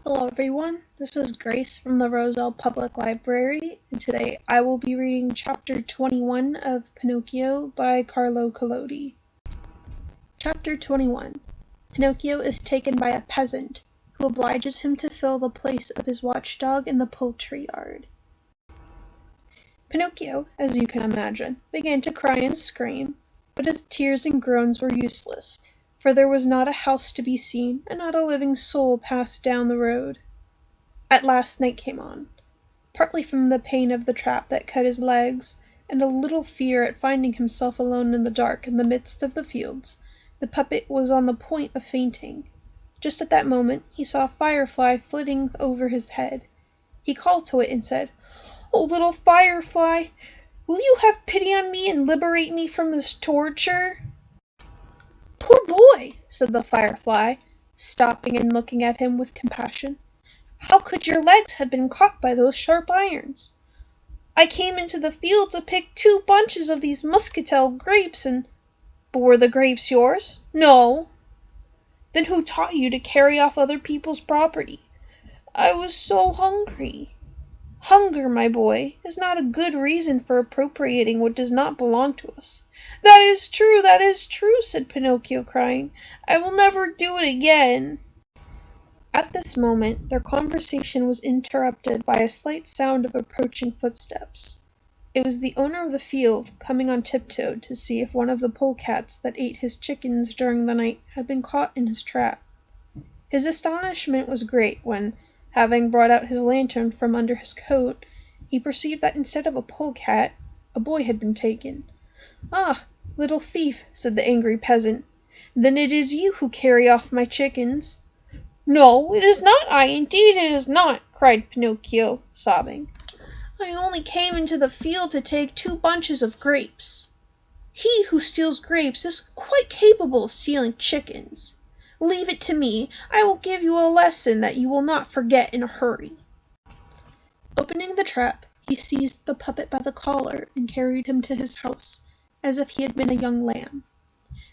Hello everyone, this is Grace from the Roselle Public Library, and today I will be reading Chapter 21 of Pinocchio by Carlo Collodi. Chapter 21. Pinocchio is taken by a peasant, who obliges him to fill the place of his watchdog in the poultry yard. Pinocchio, as you can imagine, began to cry and scream, but his tears and groans were useless, for there was not a house to be seen, and not a living soul passed down the road. At last night came on. Partly from the pain of the trap that cut his legs, and a little fear at finding himself alone in the dark in the midst of the fields, the puppet was on the point of fainting. Just at that moment he saw a firefly flitting over his head. He called to it and said, "Oh, little firefly, will you have pity on me and liberate me from this torture?" "Poor boy," said the firefly, stopping and looking at him with compassion. "How could your legs have been caught by those sharp irons?" "I came into the field to pick 2 bunches of these muscatel grapes, and—" "But were the grapes yours?" "No." "Then who taught you to carry off other people's property?" "I was so hungry." "Hunger, my boy, is not a good reason for appropriating what does not belong to us." That is true," said Pinocchio, crying. "I will never do it again." At this moment their conversation was interrupted by a slight sound of approaching footsteps. It was the owner of the field, coming on tiptoe to see if one of the polecats that ate his chickens during the night had been caught in his trap. His astonishment was great when, having brought out his lantern from under his coat, he perceived that instead of a polecat, a boy had been taken. "Ah, little thief," said the angry peasant, "then it is you who carry off my chickens." "No, it is not I, indeed it is not," cried Pinocchio, sobbing. "I only came into the field to take 2 bunches of grapes." "He who steals grapes is quite capable of stealing chickens. Leave it to me. I will give you a lesson that you will not forget in a hurry." Opening the trap, he seized the puppet by the collar and carried him to his house, as if he had been a young lamb.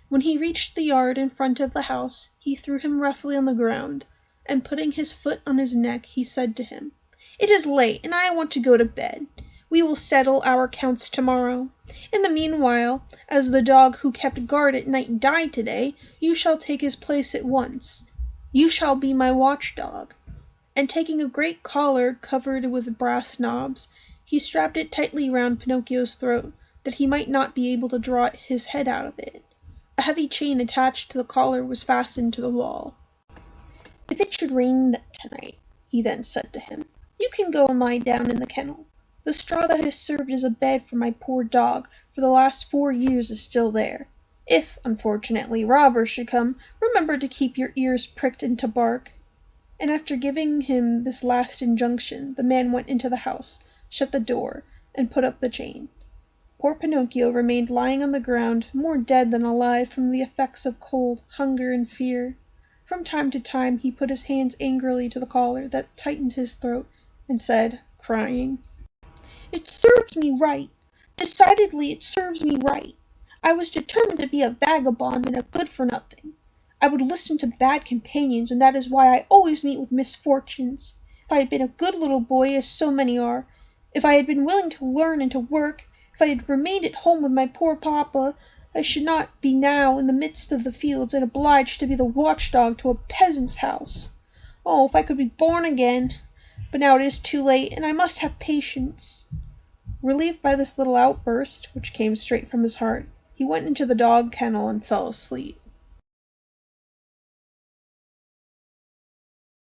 When he reached the yard in front of the house, he threw him roughly on the ground, and putting his foot on his neck, he said to him, "It is late, and I want to go to bed. We will settle our accounts tomorrow. In the meanwhile, as the dog who kept guard at night died today, you shall take his place at once. You shall be my watchdog." And taking a great collar covered with brass knobs, he strapped it tightly round Pinocchio's throat, that he might not be able to draw his head out of it. A heavy chain attached to the collar was fastened to the wall. "If it should rain tonight," he then said to him, "you can go and lie down in the kennel. The straw that has served as a bed for my poor dog for the last 4 years is still there. If, unfortunately, robbers should come, remember to keep your ears pricked and to bark." And after giving him this last injunction, the man went into the house, shut the door, and put up the chain. Poor Pinocchio remained lying on the ground, more dead than alive from the effects of cold, hunger, and fear. From time to time he put his hands angrily to the collar that tightened his throat, and said, crying, "It serves me right. Decidedly it serves me right. I was determined to be a vagabond and a good-for-nothing. I would listen to bad companions, and that is why I always meet with misfortunes. If I had been a good little boy, as so many are, if I had been willing to learn and to work, if I had remained at home with my poor papa, I should not be now in the midst of the fields and obliged to be the watchdog to a peasant's house. Oh, if I could be born again! But now it is too late, and I must have patience." Relieved by this little outburst, which came straight from his heart, he went into the dog kennel and fell asleep.